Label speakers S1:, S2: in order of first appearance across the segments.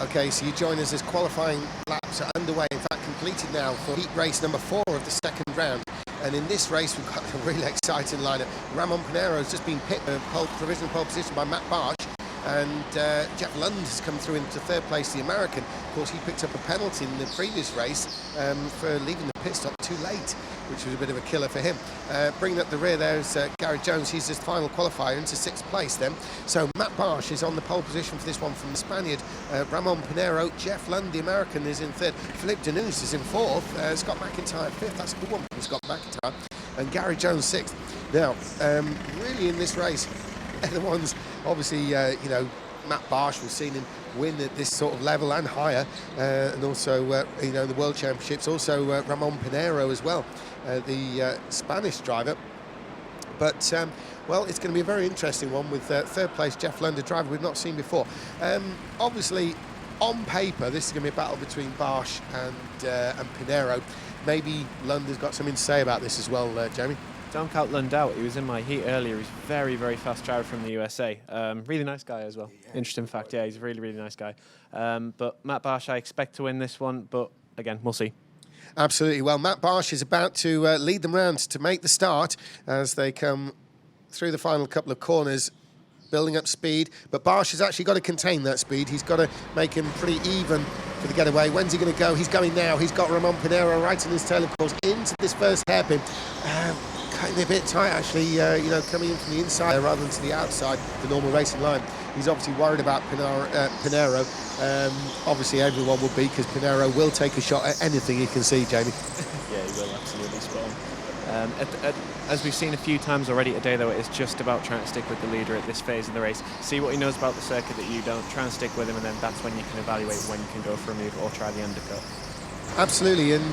S1: Okay, so you join us as qualifying laps are underway, in fact completed now for heat race number 4 of the second round. And in this race we've got a really exciting lineup. Ramon Pinero has just been picked provisional pole position by Matt Barsh, and Jeff Lund has come through into 3rd place, the American. Of course, he picked up a penalty in the previous race for leaving the pit stop too late, which was a bit of a killer for him. Bringing up the rear there is Gary Jones. He's his final qualifier into 6th place then. So Matt Barsh is on the pole position for this one from the Spaniard. Ramon Pinero, Jeff Lund, the American, is in 3rd. Philippe Denous is in 4th. Scott McIntyre 5th. That's a good one from Scott McIntyre. And Gary Jones 6th. Now, really in this race, they're the ones, obviously, you know, Matt Barsh, we've seen him win at this sort of level and higher, and also, you know, the World Championships. Also, Ramon Pinero as well, the Spanish driver. But, well, it's going to be a very interesting one with 3rd place Jeff Lund, a driver we've not seen before. Obviously, on paper, this is going to be a battle between Barsh and Pinero. Maybe Lund has got something to say about this as well, Jamie.
S2: Don't count Lund out. He was in my heat earlier. He's very, very fast driver from the USA. Really nice guy as well. Yeah. Interesting fact. Yeah, he's a really, really nice guy. But Matt Barsh, I expect to win this one. But again, we'll see.
S1: Absolutely. Well, Matt Barsh is about to lead them round to make the start as they come through the final couple of corners, building up speed. But Barsh has actually got to contain that speed. He's got to make him pretty even for the getaway. When's he going to go? He's going now. He's got Ramon Pinero right in his tail, of course, into this first hairpin. Cutting a bit tight, actually, you know, coming in from the inside rather than to the outside, the normal racing line. He's obviously worried about Pinero. Obviously, everyone will be, because Pinero will take a shot at anything he can see, Jamie.
S2: Yeah, he will, absolutely spot on. As we've seen a few times already today, though, it's just about trying to stick with the leader at this phase of the race. See what he knows about the circuit that you don't. Try and stick with him, and then that's when you can evaluate when you can go for a move or try the undercut.
S1: Absolutely, and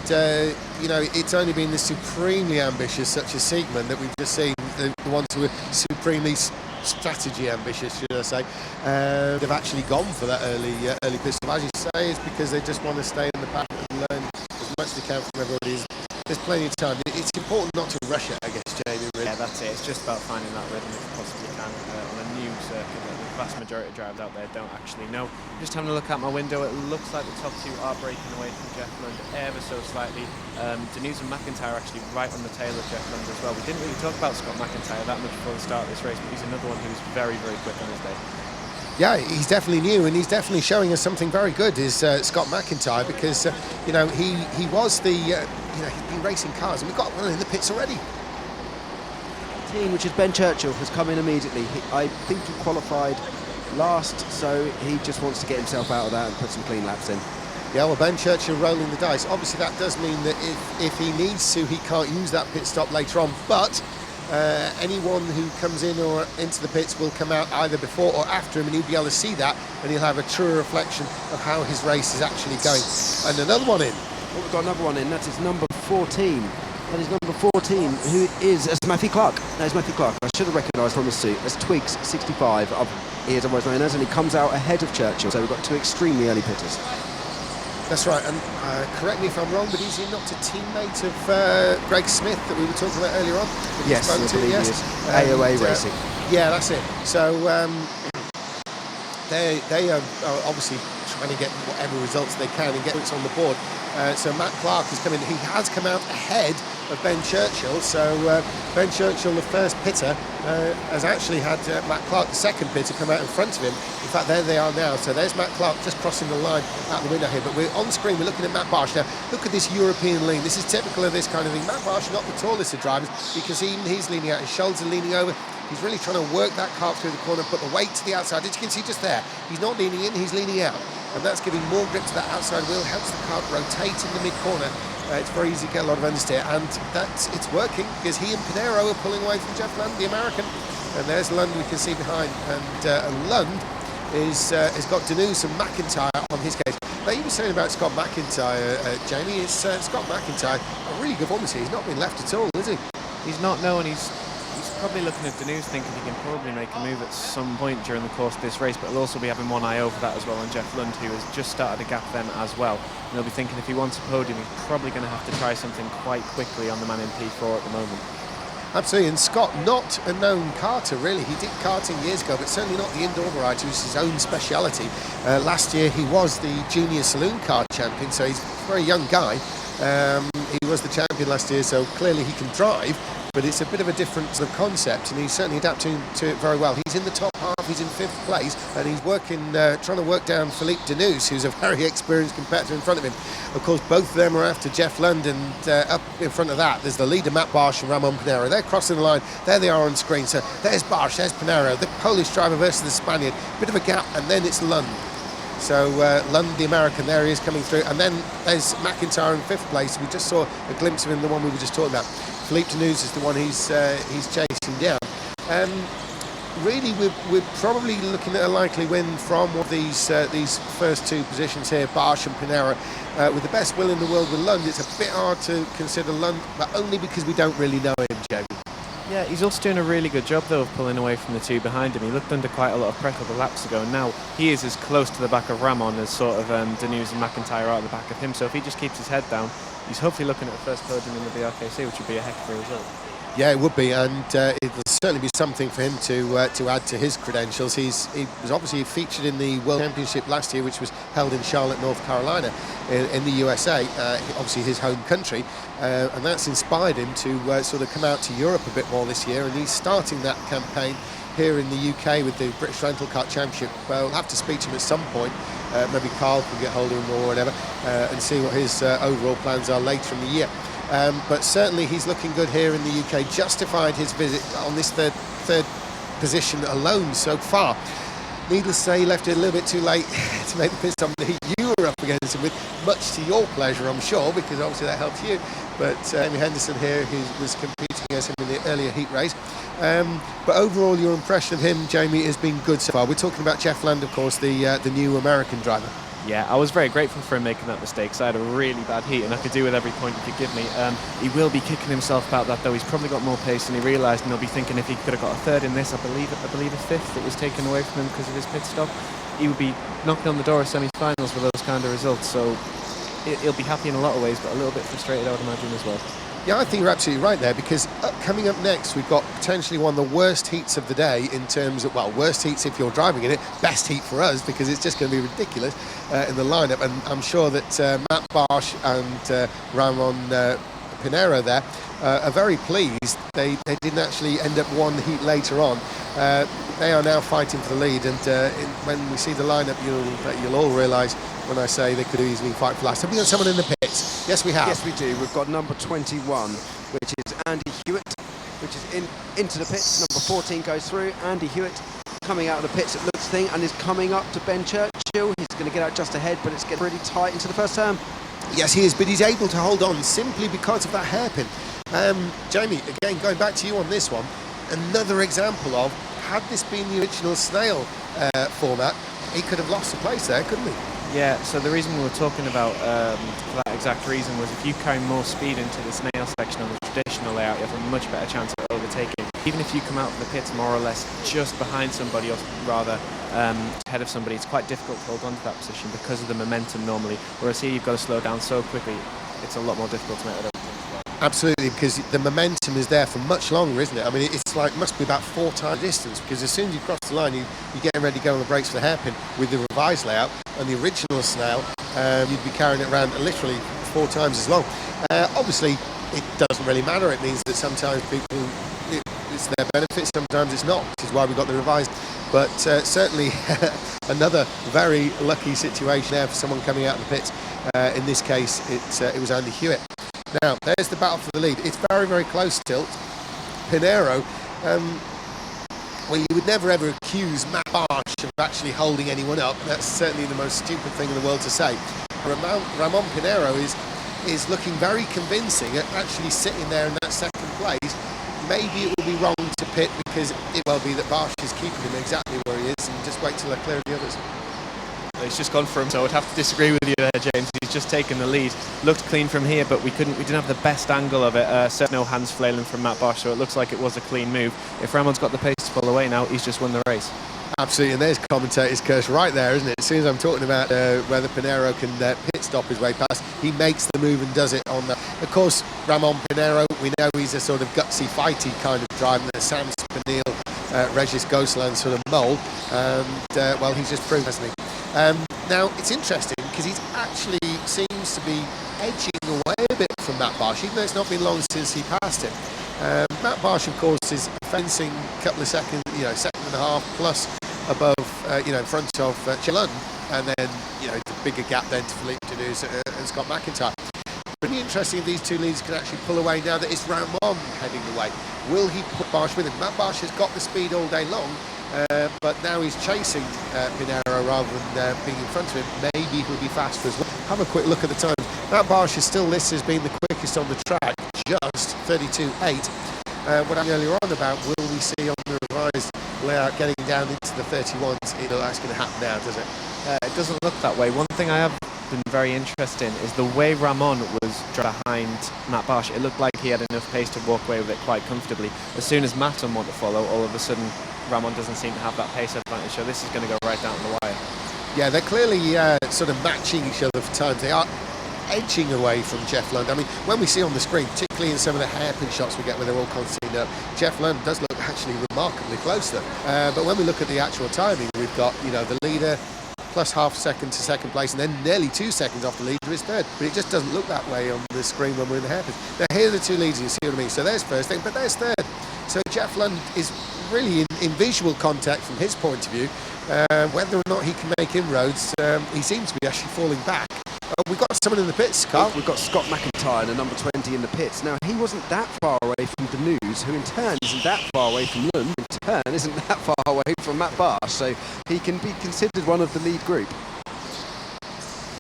S1: you know, it's only been the supremely ambitious, such as Siegmund, that we've just seen, the ones who are supremely strategy ambitious, should I say, they've actually gone for that early pit stop. As you say, it's because they just want to stay in the pack and learn as much as they can from everybody. There's plenty of time. It's important not to rush it, I guess, Jamie, really.
S2: Yeah, that's it. It's just about finding that rhythm if you possibly can on a new circuit that the vast majority of drivers out there don't actually know. Just having a look out my window, it looks like the top 2 are breaking away from Jeff Lund ever so slightly. Denous and McIntyre actually right on the tail of Jeff Lund as well. We didn't really talk about Scott McIntyre that much before the start of this race, but he's another one who's very, very quick on his day.
S1: Yeah, he's definitely new, and he's definitely showing us something very good, is Scott McIntyre, because, you know, he was the, you know, he's been racing cars, and we've got one in the pits already.
S3: Team, which is Ben Churchill, has come in immediately. I think he qualified last, so he just wants to get himself out of that and put some clean laps in.
S1: Yeah, well, Ben Churchill rolling the dice. Obviously, that does mean that if he needs to, he can't use that pit stop later on, but anyone who comes in or into the pits will come out either before or after him, and he'll be able to see that, and he'll have a truer reflection of how his race is actually going. And another one in.
S3: Well, we've got another one in. That is number 14. That is number 14, who is Matthew Clark. That is Matthew Clark. I should have recognised from the suit. That's Twigs 65. He is otherwise known as, and he comes out ahead of Churchill. So we've got 2 extremely early pitters.
S1: That's right, and correct me if I'm wrong, but is he not a teammate of Greg Smith that we were talking about earlier on?
S3: Yes, I believe he is. AOA Racing.
S1: Yeah, that's it. So they are obviously trying to get whatever results they can and get points on the board. So Matt Clark has come in. He has come out ahead of Ben Churchill. So Ben Churchill, the first pitter, has actually had Matt Clark, the second pitter, come out in front of him. In fact, there they are now. So there's Matt Clark just crossing the line out the window here. But we're on screen, we're looking at Matt Barsh. Now, look at this European lean. This is typical of this kind of thing. Matt Barsh, not the tallest of drivers, because he's leaning out. His shoulders are leaning over. He's really trying to work that kart through the corner, put the weight to the outside. As you can see just there, he's not leaning in, he's leaning out. And that's giving more grip to that outside wheel, helps the kart rotate in the mid-corner. It's very easy to get a lot of understeer, and it's working, because he and Pinero are pulling away from Jeff Lund, the American. And there's Lund we can see behind, and Lund has got Denous and McIntyre on his case. Now, you were saying about Scott McIntyre, Jamie, Scott McIntyre, a really good performance here. He's not been left at all, is he?
S2: He's not, no, and he's probably looking at Deneuve thinking he can probably make a move at some point during the course of this race, but he'll also be having one eye over that as well on Jeff Lund, who has just started a gap then as well. And he'll be thinking if he wants a podium, he's probably going to have to try something quite quickly on the man in P4 at the moment.
S1: Absolutely, and Scott, not a known karter really. He did karting years ago, but certainly not the indoor variety, which is his own speciality. Last year he was the junior saloon kart champion, so he's a very young guy. He was the champion last year, so clearly he can drive, but it's a bit of a different sort of concept, and he's certainly adapting to it very well. He's in the top half, he's in 5th place, and he's working, trying to work down Philippe Deneuve, who's a very experienced competitor in front of him. Of course, both of them are after Jeff Lund, and up in front of that, there's the leader, Matt Barsh and Ramon Pinero. They're crossing the line. There they are on screen. So there's Barsh, there's Pinero, the Polish driver versus the Spaniard. Bit of a gap, and then it's Lund. So Lund, the American, there he is coming through. And then there's McIntyre in 5th place. We just saw a glimpse of him, the one we were just talking about. Philippe Deneuve is the one he's chasing down. Really, we're probably looking at a likely win from one of these first two positions here, Barsh and Pinero. With the best will in the world with Lund, it's a bit hard to consider Lund, but only because we don't really know him, Jamie.
S2: Yeah, he's also doing a really good job though of pulling away from the two behind him. He looked under quite a lot of pressure the laps ago, and now he is as close to the back of Ramon as sort of Deneuve and McIntyre are at the back of him. So if he just keeps his head down, he's hopefully looking at the first podium in the BRKC, which would be a heck of a result. Yeah,
S1: it would be, and it'll certainly be something for him to add to his credentials. He was obviously featured in the World Championship last year, which was held in Charlotte, North Carolina, in the USA, obviously his home country, and that's inspired him to sort of come out to Europe a bit more this year, and he's starting that campaign here in the UK with the British Rental Kart Championship. We'll have to speak to him at some point. Maybe Carl can get hold of him or whatever, and see what his overall plans are later in the year. But certainly he's looking good here in the UK, justified his visit on this third position alone so far. Needless to say, he left it a little bit too late to make the pit stop that you were up against him with, much to your pleasure, I'm sure, because obviously that helped you. But Amy Henderson here, who was competing against him in the earlier heat race. But overall, your impression of him, Jamie, has been good so far. We're talking about Jeff Lund, of course, the new American driver.
S2: Yeah, I was very grateful for him making that mistake, because I had a really bad heat and I could do with every point he could give me. He will be kicking himself about that though. He's probably got more pace than he realised, and he'll be thinking if he could have got a third in this, I believe a fifth that was taken away from him because of his pit stop, he would be knocking on the door of semi-finals with those kind of results. So he'll be happy in a lot of ways, but a little bit frustrated, I would imagine, as well.
S1: Yeah, I think you're absolutely right there, because coming up next, we've got potentially one of the worst heats of the day in terms of, well, worst heats if you're driving in it, best heat for us, because it's just going to be ridiculous in the lineup. And I'm sure that Matt Barsh and Ramon Pinero there are very pleased. They didn't actually end up one heat later on. They are now fighting for the lead, and when we see the lineup, you'll all realise when I say they could easily fight for last. Have we got someone in the pits? Yes, we have.
S3: Yes, we do. We've got number 21, which is Andy Hewitt, which is into the pits. Number 14 goes through. Andy Hewitt coming out of the pits, it looks thing, and is coming up to Ben Churchill. He's going to get out just ahead, but it's getting really tight into the first turn.
S1: Yes, he is, but he's able to hold on simply because of that hairpin. Jamie, again, going back to you on this one, another example of, had this been the original snail format, he could have lost the place there, couldn't he?
S2: Yeah, so the reason we were talking about for that exact reason was if you carry more speed into the snail section on the traditional layout, you have a much better chance of overtaking. Even if you come out of the pits more or less just behind somebody, or rather ahead of somebody, it's quite difficult to hold on to that position because of the momentum normally. Whereas here you've got to slow down so quickly, it's a lot more difficult to make that overtake.
S1: Absolutely, because the momentum is there for much longer, isn't it? I mean, it's like, must be about 4 times distance, because as soon as you cross the line, you're getting ready to go on the brakes for the hairpin. With the revised layout and the original snail, you'd be carrying it around literally 4 times as long. Obviously, it doesn't really matter. It means that sometimes people, it's their benefit, sometimes it's not, which is why we got the revised. But certainly another very lucky situation there for someone coming out of the pits. In this case, it was Andy Hewitt. Now, there's the battle for the lead. It's very, very close still. Pinero, well, you would never ever accuse Matt Barsh of actually holding anyone up. That's certainly the most stupid thing in the world to say. Ramon Pinero is looking very convincing at actually sitting there in that second place. Maybe it will be wrong to pit, because it will be that Barsh is keeping him exactly where he is, and just wait till they're clear of the others.
S2: He's just gone for him, so I'd have to disagree with you there, James. He's just taken the lead. Looked clean from here, but we didn't have the best angle of it. Certainly no hands flailing from Matt Bosch, so it looks like it was a clean move. If Ramon's got the pace to pull away now, he's just won the race.
S1: Absolutely, and there's commentator's curse right there, isn't it? As soon as I'm talking about whether Pinheiro can pit stop his way past, he makes the move and does it on that. Of course, Ramon Pinheiro, we know he's a sort of gutsy, fighty kind of driver, the Sam Spinell, Regis Gosselin sort of mould, and well, he's just proved, hasn't he? Now, it's interesting because he actually seems to be edging away a bit from Matt Bosch, even though it's not been long since he passed him. Matt Bosch, of course, is fencing a couple of seconds, second and a half plus above, in front of Chelun, and then, it's a bigger gap then to Philippe Deneuve and Scott McIntyre. But it'll be interesting if these two leaders can actually pull away now that it's Ramon heading the way. Will he put Bosch with him? Matt Bosch has got the speed all day long, but now he's chasing Pinheiro rather than being in front of him. Maybe he'll be faster as well. Have a quick look at the times. Matt Bosch is still listed as being the quickest on the track, just 32.8. What I'm earlier on about, will we see on the revised layout getting down into the 31s? That's going to happen now, does it?
S2: It doesn't look that way. One thing I have been very interested in is the way Ramon was behind Matt Bosch. It looked like he had enough pace to walk away with it quite comfortably. As soon as Matt want to follow, all of a sudden Ramon doesn't seem to have that pace advantage, so this is going to go right down to the wire.
S1: Yeah, they're clearly sort of matching each other for times. They are edging away from Jeff Lund. I mean, when we see on the screen, particularly in some of the hairpin shots we get where they're all constantly up, Jeff Lund does look actually remarkably close to them. But when we look at the actual timing, we've got, the leader plus half second to second place, and then nearly 2 seconds off the leader is third. But it just doesn't look that way on the screen when we're in the hairpin. Now, here are the two leaders, you see what I mean? So there's first thing, but there's third. So Jeff Lund is really in visual contact from his point of view. Whether or not he can make inroads, he seems to be actually falling back. We've got someone in the pits, Carl.
S3: We've got Scott McIntyre, the number 20 in the pits. Now, he wasn't that far away from Deneuve, who in turn isn't that far away from Lund, in turn isn't that far away from Matt Bosch, so he can be considered one of the lead group.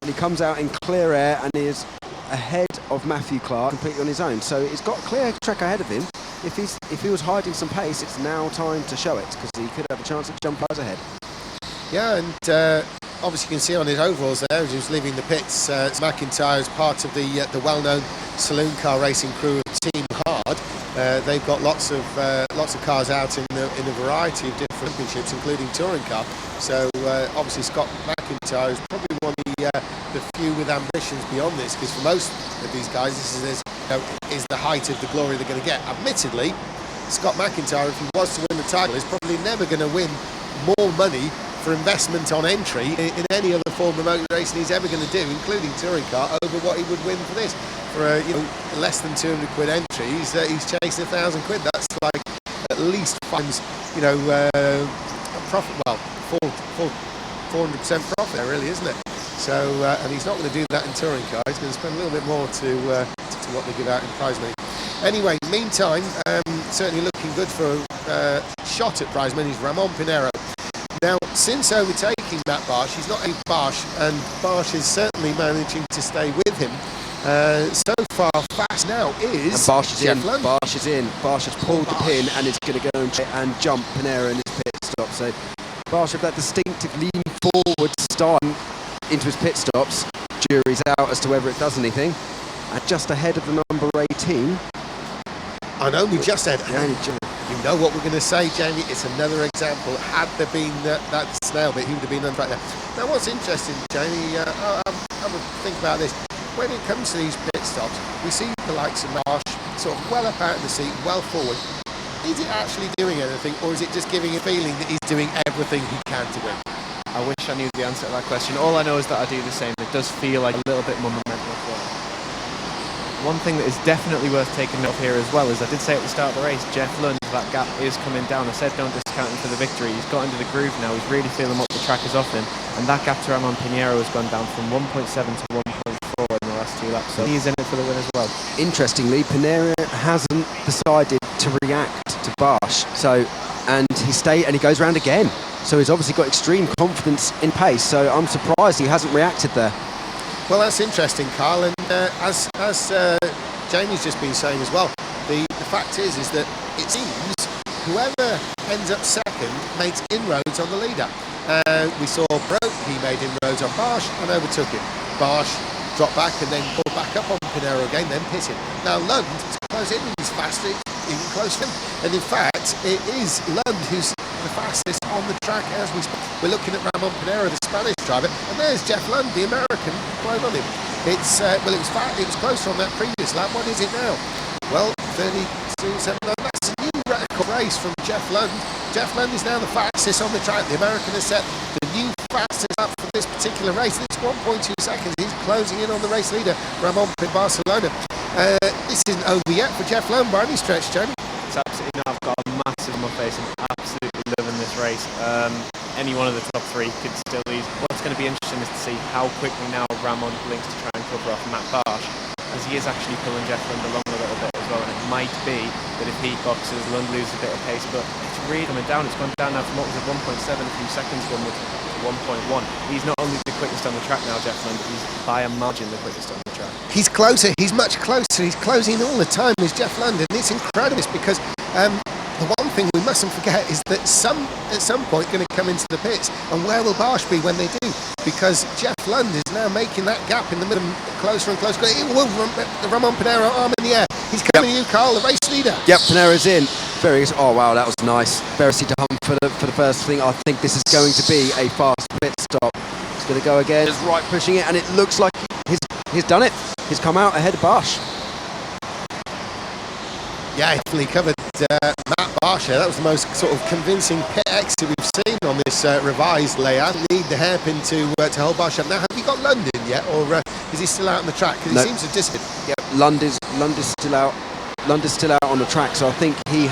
S3: And he comes out in clear air and is ahead of Matthew Clark completely on his own. So he's got a clear track ahead of him. If he was hiding some pace, it's now time to show it, because he could have a chance to jump us ahead.
S1: Yeah, and obviously you can see on his overalls there, as he was leaving the pits, McIntyre is part of the well-known saloon car racing crew of Team Hard. They've got lots of cars out in a variety of different championships, including touring car. So obviously Scott McIntyre is probably one of the few with ambitions beyond this, because for most of these guys, this is the height of the glory they're going to get. Admittedly, Scott McIntyre, if he was to win the title, is probably never going to win more money for investment on entry in any other form of motor racing he's ever going to do, including touring car, over what he would win for this. For less than 200 quid entry, he's chasing 1,000 quid. That's like at least 5 times, profit. Well, 400% profit, really, isn't it? So, and he's not going to do that in touring car. He's going to spend a little bit more to what they give out in prize money. Anyway, meantime, certainly looking good for a shot at prize money is Ramon Pinheiro. Now, since overtaking Matt Bosch, he's not a Bosch, and Bosch is certainly managing to stay with him. So far, fast now is
S3: and Bosch is
S1: Jeff
S3: in.
S1: Lund.
S3: Bosch is in. Bosch has pulled the pin and is going to go and jump Pinheiro in his pit stop. So Bosch with that distinctive lean forward start into his pit stops. Jury's out as to whether it does anything. And just ahead of the number 18.
S1: And only just ahead.
S3: Yeah,
S1: you know what we're going to say, Jamie. It's another example. Had there been that snail bit, he would have been on track there. Now, what's interesting, Jamie, have a think about this. When it comes to these pit stops, we see the likes of Bosch sort of well up out of the seat, well forward. Is it actually doing anything, or is it just giving a feeling that he's doing everything he can to win?
S2: I wish I knew the answer to that question. All I know is that I do the same. It does feel like a little bit more momentum for him. One thing that is definitely worth taking note of here as well is, I did say at the start of the race, Jeff Lund, that gap is coming down. I said don't discount him for the victory. He's got into the groove now. He's really feeling what the track is offering. And that gap to Ramon Pinheiro has gone down from 1.7 to 1.4 in the last 2 laps. So he's in it for the win as well.
S3: Interestingly, Pinheiro hasn't decided to react to Bosch. And he goes round again. So he's obviously got extreme confidence in pace. So I'm surprised he hasn't reacted there.
S1: Well, that's interesting, Carl, and as Jamie's just been saying as well, the fact is that it seems whoever ends up second makes inroads on the leader. We saw he made inroads on Barsh and overtook him. Barsh dropped back and then pulled back up on Pinero again, then pitted. Now Lund is close in, he's faster, even closer. And in fact, it is Lund who's the fastest on the track as we speak. We're looking at Ramon Pinero, the Spanish driver, and there's Jeff Lund, the American, close on him. It's well, it was closer on that previous lap. What is it now? Well, 32.79. That's a new record race from Jeff Lund. Jeff Lund is now the fastest on the track. The American has set the new fastest lap for this particular race. It's 1.2 seconds. He's closing in on the race leader, Ramon in Barcelona. This isn't over yet for Jeff Lund by any stretch, Jamie.
S2: It's absolutely not. I've got a massive on my face. I'm absolutely loving this race. Any one of the top three could still lead. What's going to be interesting is to see how quickly now Ramon blinks to try and cover off Matt Barsh, as he is actually pulling Jeff Lund along a little bit as well. And it might be that if he boxes, Lund loses a bit of pace, but it's really coming down. It's gone down now from what was it, 1.7 a few seconds ago to 1.1. He's not only the quickest on the track now, Jeff Lund, he's by a margin the quickest on the track.
S1: He's closer, he's much closer, he's closing all the time as Jeff Lund, and it's incredible because the one thing we mustn't forget is that at some point going to come into the pits, and where will Barsh be when they do? Because Jeff Lund is now making that gap in the middle closer and closer. Ramon Pinero, arm in the air. He's coming to you, Carl, the race leader.
S3: Yep, Pinero's in. Oh wow, that was nice. Very easy to hump for the first thing. I think this is going to be a fast pit stop. He's going to go again. Just right pushing it, and it looks like he's done it. He's come out ahead of Barsh.
S1: Yeah, he definitely covered Matt Barsh. That was the most sort of convincing pit exit we've seen on this revised layout. Need the hairpin to hold Barsh up. Now, have you got Lund in yet, or is he still out on the track? Because he seems to have disappeared.
S3: Yep, Lund is still out. Lund is still out on the track, so I think he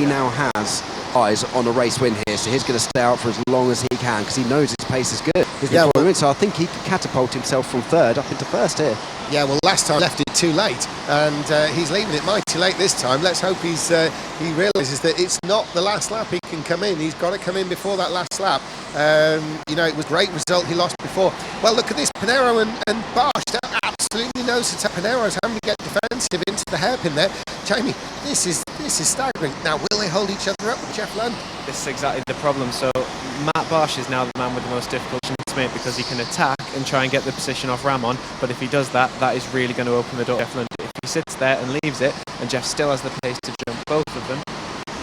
S3: now has eyes on a race win here. So he's going to stay out for as long as he can because he knows his pace is good. So I think he could catapult himself from third up into first here.
S1: Yeah, well, last time left it too late, and he's leaving it mighty late this time. Let's hope he realises that it's not the last lap he can come in. He's got to come in before that last lap. It was a great result he lost before. Well, look at this, Pinero and Barsh. Absolutely knows that Pinero's having to get defensive into the hairpin there. Jamie, this is staggering. Now, will they hold each other up with Jeff Lund?
S2: This is exactly the problem. So Matt Barsh is now the man with the most difficult to make because he can attack and try and get the position off Ramon, but if he does that, that is really going to open the door to Jeff Lund. If he sits there and leaves it, and Jeff still has the pace to jump both of them,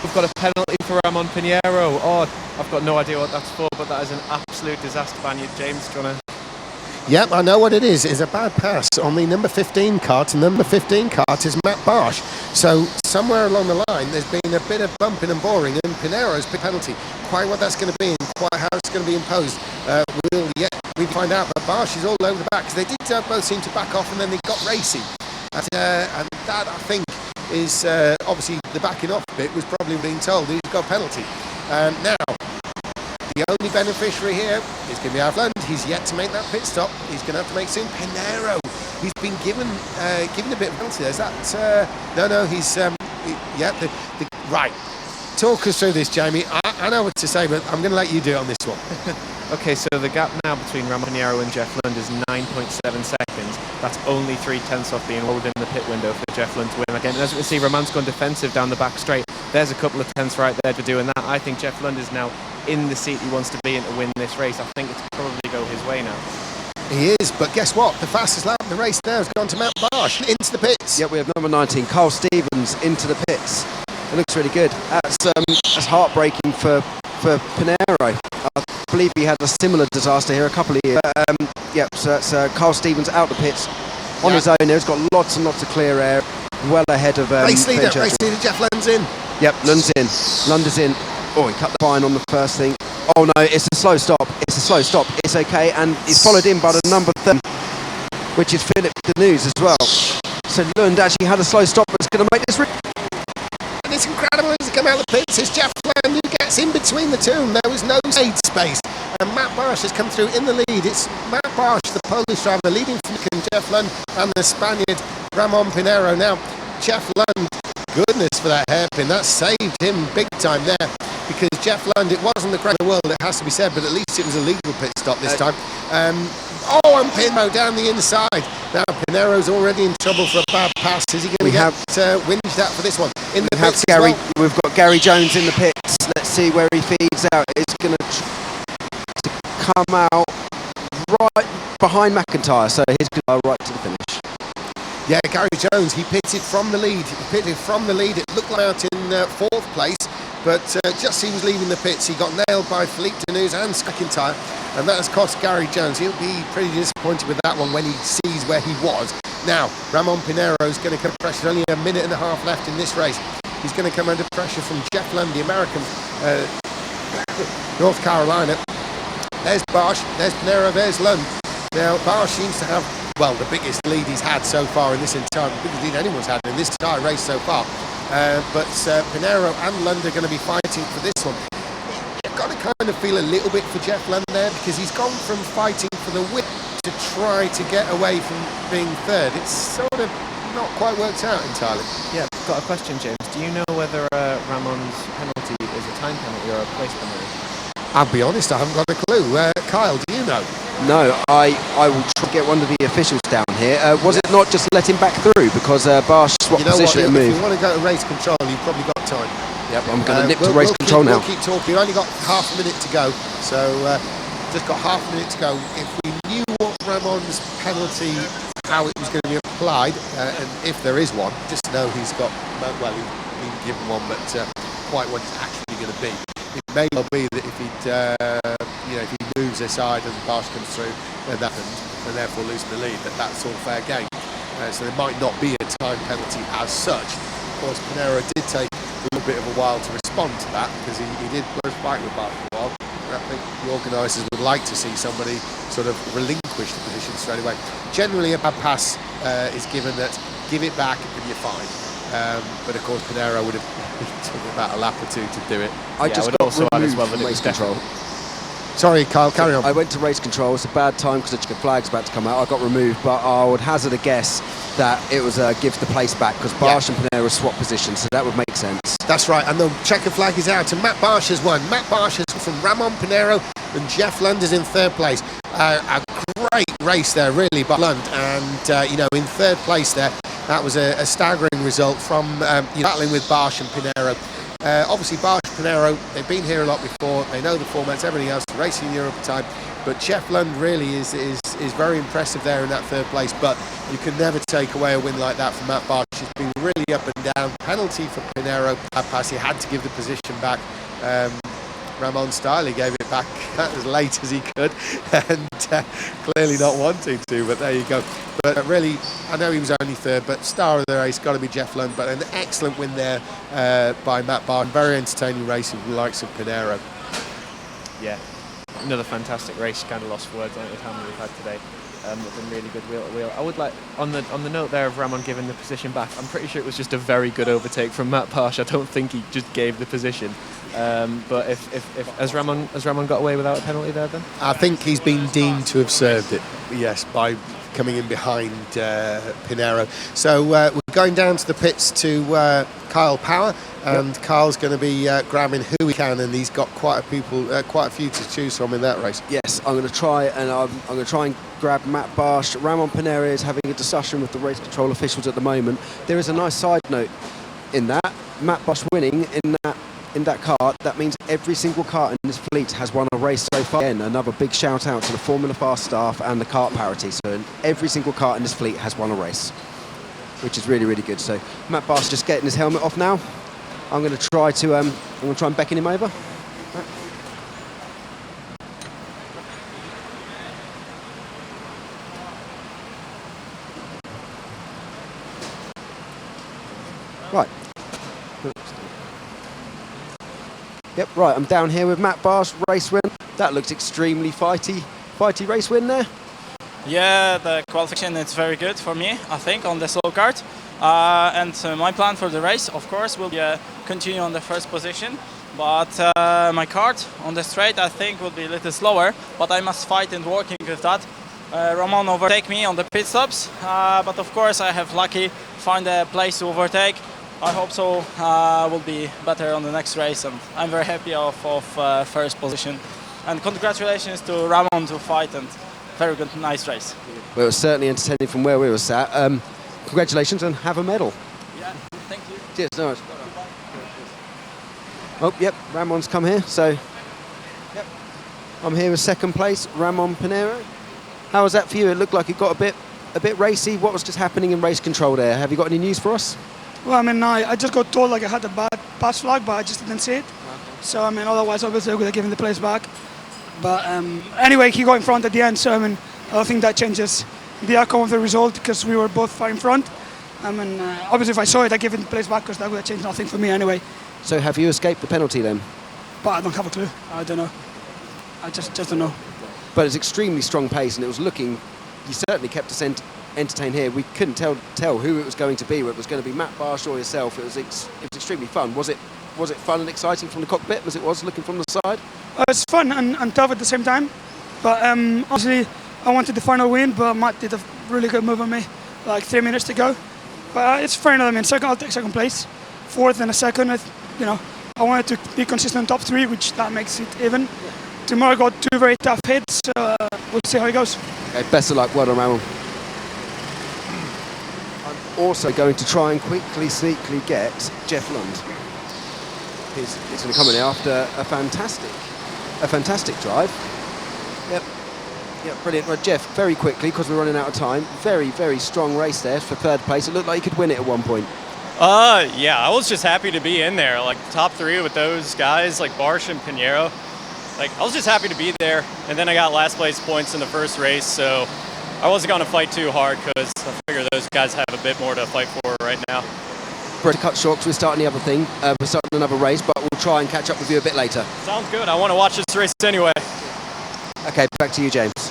S2: we've got a penalty for Ramon Pinero. Oh, I've got no idea what that's for, but that is an absolute disaster. James, do you want to...
S1: Yep, I know what it is. It's a bad pass on the number 15 kart, and number 15 kart is Matt Barsh. So somewhere along the line, there's been a bit of bumping and boring, and Pinero's big penalty. Quite what that's going to be and quite how it's going to be imposed, we find out. But Barsh is all over the back because they did both seem to back off, and then they got racing, and that I think is obviously the backing off bit was probably being told he's got a penalty. Now. The only beneficiary here is going to be Lund. He's yet to make that pit stop. He's going to have to make soon. Pinero, he's been given a bit of penalty. Is that no? He's right. Talk us through this, Jamie. I know what to say, but I'm going to let you do it on this one.
S2: Okay, so the gap now between Ramon Pinero and Jeff Lund is 9.7 seconds. That's only 3/10 off being rolled in the pit window for Jeff Lund to win again. And as we can see, Ramon's gone defensive down the back straight. There's a couple of tenths right there for doing that. I think Jeff Lund is now in the seat he wants to be in to win this race. I think it's probably go his way now.
S1: He is, but guess what? The fastest lap of the race now has gone to Matt Barsh into the pits.
S3: Yep, we have number 19, Carl Stevens, into the pits. It looks really good. That's heartbreaking for Pinero. I believe he had a similar disaster here a couple of years. So that's Carl Stevens out the pits on his own. He's got lots and lots of clear air, well ahead of
S1: race leader Jeff Lund's in.
S3: Yep, Lund's in. Lund is in. Oh, he cut the fine on the first thing. Oh no, it's a slow stop. It's okay, and he's followed in by the number 30, which is Philip Deneuve as well. So Lund actually had a slow stop, but it's going to make this.
S1: And it's incredible as he come out of the pits. It's Jeff Lund who gets in between the two, and there was no shade space. And Matt Barsh has come through in the lead. It's Matt Barsh, the Polish driver, leading from Jeff Lund, and the Spaniard Ramon Pinero. Now, Jeff Lund, goodness for that hairpin. That saved him big time there. Because Jeff Lund, it wasn't the greatest in the world, it has to be said, but at least it was a legal pit stop this time. And Pinero down the inside. Now Pinero's already in trouble for a bad pass. Is he going to get winged out for this one? In the pits
S3: Gary, we've got Gary Jones in the pits. Let's see where he feeds out. It's going to come out. right behind McIntyre, so he's going to go right to the finish.
S1: Yeah, Gary Jones, he pitted from the lead. It looked like out in 4th place, but just as he was leaving the pits, he got nailed by Philippe Deneuve and McIntyre, and that has cost Gary Jones. He'll be pretty disappointed with that one when he sees where he was. Now, Ramon Pinero is going to come under pressure. Only a minute and a half left in this race. He's going to come under pressure from Jeff Lund, the American, North Carolina. There's Barsh, there's Pinero, there's Lund. Now, Barsh seems to have, well, the biggest lead he's had so far in this entire, the biggest lead anyone's had in this entire race so far. But Pinero and Lund are going to be fighting for this one. You've got to kind of feel a little bit for Jeff Lund there, because he's gone from fighting for the win to try to get away from being third. It's sort of not quite worked out entirely.
S2: Yeah, got a question, James. Do you know whether Ramon's penalty is a time penalty or a place penalty?
S1: I'll be honest, I haven't got a clue. Kyle, do you know?
S3: No, I will try to get one of the officials down here. Was it not just let him back through because Barsh swapped position and moved?
S1: If you want to go to race control, you've probably got time.
S3: Yep, I'm going to nip to race control now.
S1: We'll keep talking. We've only got half a minute to go, so just got half a minute to go. If we knew what Ramon's penalty, how it was going to be applied, and if there is one, just know he's got, well, he's been given one, but quite what it's actually going to be. It may well be that if he'd, if he moves aside and Barsh comes through, then that happens, and therefore losing the lead, that's all fair game. So there might not be a time penalty as such. Of course, Pinero did take a little bit of a while to respond to that, because he did close fight with Barsh for a while. I think the organisers would like to see somebody sort of relinquish the position straight away. Generally, a bad pass is given that give it back and you're fine. But of course, Pinero would have took about a lap or two to do it.
S3: I just got also removed from race control.
S1: Sorry, Kyle, carry on.
S3: I went to race control. It's a bad time because the chicken flag's about to come out. I got removed, but I would hazard a guess that it was gives the place back because Barsh and Pinero swapped positions, so that would make sense.
S1: That's right, and the checker flag is out, and Matt Barsh has won. Matt Barsh has from Ramon Pinero, and Jeff Lund is in 3rd place. A great race there, really, by Lund, and in 3rd place there. That was a staggering result from battling with Barsh and Pinero. Obviously, Barsh and Pinero, they've been here a lot before. They know the formats, everything else, racing in Europe at time. But Jeff Lund really is very impressive there in that 3rd place. But you can never take away a win like that from Matt Barsh. He's been really up and down. Penalty for Pinero. Pass, he had to give the position back. Ramon Stiley gave it back as late as he could, and clearly not wanting to, but there you go. But really, I know he was only 3rd, but star of the race got to be Jeff Lund, but an excellent win there by Matt Barr. Very entertaining racing with the likes of Pinero.
S2: Yeah, another fantastic race. Kind of lost for words on it with how many we've had today. They've been really good wheel to wheel. I would like, on the note there of Ramon giving the position back, I'm pretty sure it was just a very good overtake from Matt Barsh. I don't think he just gave the position. But if has Ramon got away without a penalty there then?
S1: I think he's been deemed to have served it, yes, by coming in behind Pinero. So we're going down to the pits to Kyle Power, and Kyle's going to be grabbing who he can, and he's got quite a few to choose from in that race.
S3: Yes, I'm going to try, and I'm going to try and grab Matt Barsh. Ramon Pinero is having a discussion with the race control officials at the moment. There is a nice side note in that. Matt Barsh winning in that kart, that means every single kart in this fleet has won a race so far. Again, another big shout out to the Formula Fast staff and the kart parity. So every single kart in this fleet has won a race, which is really, really good. So Matt Barsh just getting his helmet off now. I'm going to try and beckon him over. Right. Yep, right, I'm down here with Matt Barsh, race win. That looks extremely fighty race win there.
S4: Yeah, the qualification is very good for me, I think, on the slow kart. And my plan for the race, of course, will be continue on the 1st position. But my kart on the straight, I think, will be a little slower. But I must fight and working with that. Ramon overtake me on the pit stops. But of course, I have lucky find a place to overtake. I hope so. Will be better on the next race, and I'm very happy of 1st position. And congratulations to Ramon to fight, and very good, nice race.
S3: Well, it was certainly entertaining from where we were sat. Congratulations and have a medal.
S4: Yeah, thank you.
S3: Cheers, so much. Oh, yep, Ramon's come here, so yep. I'm here with 2nd place, Ramon Pinero. How was that for you? It looked like it got a bit racy. What was just happening in race control there? Have you got any news for us?
S5: Well, I mean, I just got told like I had a bad pass flag, but I just didn't see it. So, I mean, otherwise, obviously, I would have given the place back. But anyway, he got in front at the end, so, I mean, I don't think that changes the outcome of the result because we were both far in front. I mean, obviously, if I saw it, I'd give it the place back because that would have changed nothing for me anyway.
S3: So have you escaped the penalty then?
S5: But I don't have a clue. I don't know. I just don't know.
S3: But it's extremely strong pace, and it was looking. You certainly kept us entertained here. We couldn't tell who it was going to be. Whether it was going to be Matt Barsh or yourself. It was extremely fun. Was it fun and exciting from the cockpit as it was looking from the side?
S5: It's fun and tough at the same time. But obviously, I wanted the final win, but Matt did a really good move on me, like 3 minutes to go. But it's fair enough. I mean, I'll take second place, fourth and a second. I wanted to be consistent top 3, which that makes it even. Tomorrow got 2 very tough hits, so we'll see how it goes.
S3: Okay, best of luck. Well done, Ramon. I'm also going to try and quickly, sneakily get Jeff Lund. He's going to come in after a fantastic drive. Yep, brilliant. Well, Jeff, very quickly, because we're running out of time, very, very strong race there for third place. It looked like you could win it at one point.
S6: Yeah, I was just happy to be in there, like top 3 with those guys, like Barsh and Pinheiro. Like, I was just happy to be there, and then I got last place points in the first race, so I wasn't going to fight too hard because I figure those guys have a bit more to fight for right now.
S3: We're to cut short because we're starting the other thing. We're starting another race, but we'll try and catch up with you a bit later.
S6: Sounds good. I want to watch this race anyway.
S3: Okay, back to you, James.